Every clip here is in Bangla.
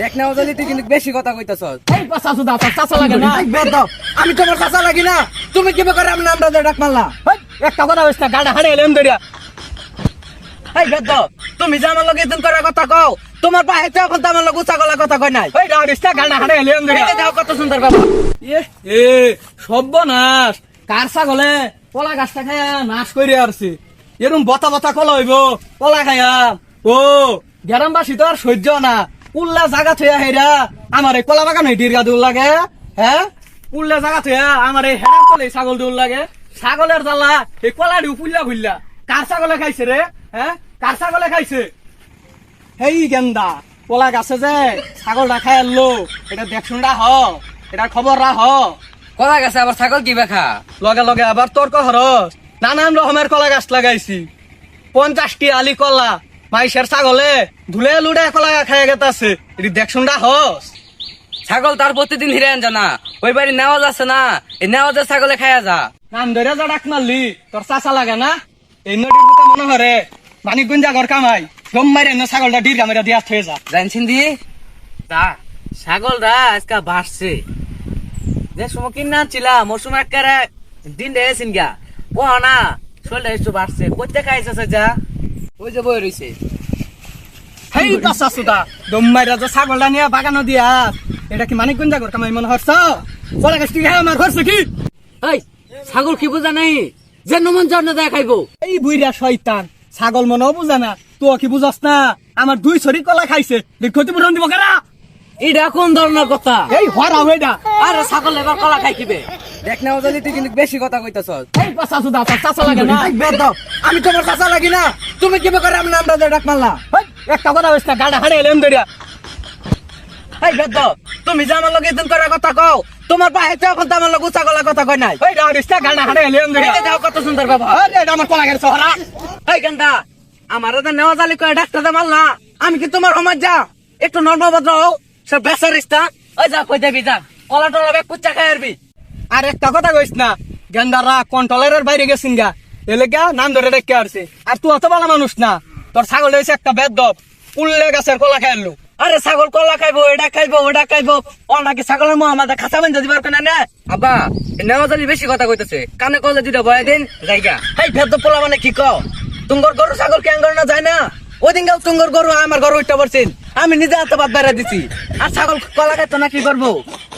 দেখ না ওজালি তুই কিন্তু বেশি কথা কইতাছস। এই পাছা সুদা তোর চাচা লাগে না। এই বেদ আমি তোমার চাচা লাগি না, তুমি কি করে আমার নামটা দিয়ে ডাক মারলা? হেই, একটা কথা হইছ না গাড়া হাড়ে এলাম দরিয়া। এই বেদ তুমি যে আমার লগে এদিন করার কথা কও, তোমার পায়ে তো এখন তো আমার লগে উঁচা গলা কথা কই নাই। এই রাউরিস্তা গাড়া হাড়ে এলাম দরিয়া। এই দেখো কত সুন্দর বাবা। এ সর্বনাশ, কার ছাগলে কলা গাছটা খায়া নাশ করে আসছে। এরকম বতা বতা কলা হইব কলা খায়া। ও গ্রামবাসী তো আর সহ্য না, উল্লা জাগা থইয়া হেরা আমার এই কলা বাগান হয়ে দীর্ঘা দূর লাগে। হ্যাঁ, উল্লা জাগা থইয়া আমার এই হেরার তলে ছাগল দূর লাগে। ছাগলের জ্বালা এই কলা ডিউ ফুল্লা ফুল্লা। কার ছাগলে খাইছে রে? হ্যাঁ, কার ছাগলে খাইছে? হেই গেন্দা, কলা গাছে যে ছাগলটা খাই আনলো, এটা দেখশুনটা হ, এটা খবর রাহ। কলা গাছে আবার ছাগল কি বেখা? লগে লগে আবার তর্ক হরস। নানান রকমের কলা গাছ লাগাইছি, 50টি আলি কলা। মাইসের ছাগলে ধুলে লুড়ে কলা খাই গেতাছে, এটি দেখশুনটা হস। ছাগল তার প্রতিদিন হিরে আন জানা, ওই বাড়ি নেওয়াজ আছে না, এই নেওয়াজের ছাগলে খায়া যা। নাম ধরে যা ডাক মারলি তোর চাচা লাগে না? এই নদীর বুকে মনে হরে মানিকগঞ্জ ঘর কামাই গম মারে না, ছাগলটা ডির গামেরা দিয়া থয়ে যা। জানছেন দি তা ছাগলটা আজকে বাড়ছে, যে সময় কিনা ছিলাম মৌসুম একেবারে দিন দেখেছেন গা ও না শরীরটা একটু বাড়ছে। কোথা খাইছে যা ওই যে বই রয়েছে। হেই পাশা সুদা দম মাইরা যে ছাগলটা নিয়ে বাগানো দিয়া, এটা কি মানিকগঞ্জ ঘর কামাই মনে হরছ? কলা গাছ থেকে আমার হরছে কি? এই ছাগল কি বোঝা নাই যে নমন জন্য দেখা খাইবো? এই বুইরা শয়তান, ছাগল মনেও বুঝা না, তুই কি বুঝাস না? আমার 2 ছড়ি কলা খাইছে, ক্ষতিপূরণ দিব কারা? এটা কোন ধরনের কথা? এই হরা হইডা। আরে ছাগল এবার কলা খাই কিবে? দেখ না ওজালি তুই কিন্তু বেশি কথা কইতাছস। এই পাছা সুদা তোর চাচা লাগে না। এই বেদ আমি তোমার চাচা লাগি না, তুমি কি করে আমার নামটা দিয়ে ডাক মারলা? হেই, একটা কথা হইছ না গাড়া হাড়ে এলাম দরিয়া। এই বেদ তুমি যে আমার লগে এদিন করার কথা কও, তোমার পায়ে তো এখন তো আমার লগে উঁচা গলা কথা কই নাই। এই রাউরিস্তা গাড়া হাড়ে এলাম দরিয়া। এই দেখো কত সুন্দর বাবা। আরে এটা আমার কলা গাছ হরা। এই গেন্দা আমার তো নেওয়া জালি কয়ে ডাক্তার মারলা, আমি কি তোমার সমাজ যা একটু নর্মভদ্র হও? সব বেসারিস্তা ওই যা কই দেবি যা, কলা টলা বেগ কুচ্চা খাই আরবি। আর একটা কথা কইস না, গেন্দারা কন্ট্রোলের বাইরে গেছিন গা, এলাকা নাম ধরে ডেকে আসছে। আর তুই অত ভালো মানুষ না, তোর ছাগল হয়েছে একটা বেদব, উল্লে গাছের কলা খাই আনলো। আরে ছাগল কলা খাইবো, এটা খাইবো, ওটা খাইবো, ও নাকি ছাগলের মুখ আমাদের খাঁচা বেঁধে দিবার কেন না? আব্বা নেওয়া জালি বেশি কথা কইতেছে, কানে কলে দুটা বয়া দিন জায়গা। এই ভেদ পোলা মানে কি কও? তুঙ্গর গরু ছাগল কেন করে না যায় না? ওই দিন গাও তুঙ্গর গরু আমার ঘর উঠতে পারছেন, আমি নিজে হাতে ভাত বেড়া দিছি। আর ছাগল কলা খাইতো না কি করবো?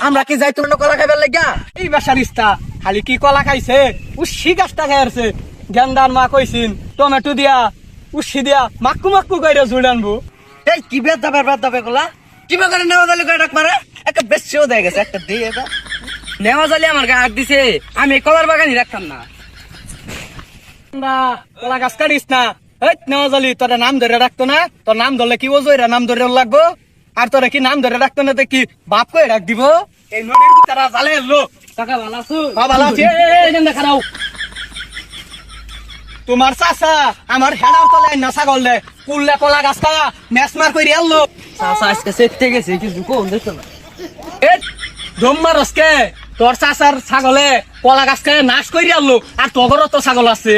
আমরা কি যাই তুমি কলা খাইবার লাগিয়া? এই বেসারিস্তা খালি কি কলা খাইছে, উশি গাছটা খাই আসছে। গেন্দার মা কইছিন টমেটো দিয়া উশি দিয়া মাক্কু মাক্কু কইরা ঝুড়ানবো। এই কি বেদ দাবে কলা কিবা করে নেওয়া জালি কয় ডাক মারে? একটা বেশিও দেয় গেছে, একটা দিয়ে এটা নেওয়া জালি আমার গায়ে হাত দিছে, আমি এই কলার বাগানই রাখতাম না। গেন্দা, কলা গাছ কাটিস না। এই নেওয়া জালি তোর নাম ধরে রাখতো না? তোর নাম ধরলে কি বোঝো, এরা নাম ধরে লাগবো। আর তোরা কি নাম ধরে রাখতো না, কি বাপ কই রাখ দিব? এই নদীর ভিতরে জালে এলো। কাকা ভালো আছো? ভালো আছে। গেন্দা খারাও, তোমার চাচা আমার হেডার তলে না ছাগল দে কুললে কলা গাছ খাওয়া মেসমার করে আনলো। চাচা আজকে সেফতে গেছে কিছু কোন দেখতো না। এ ধম্মা রসকে তোর চাচার ছাগলে কলা গাছ খায় নাশ করে আনলো, আর তগরও তো ছাগল আছে।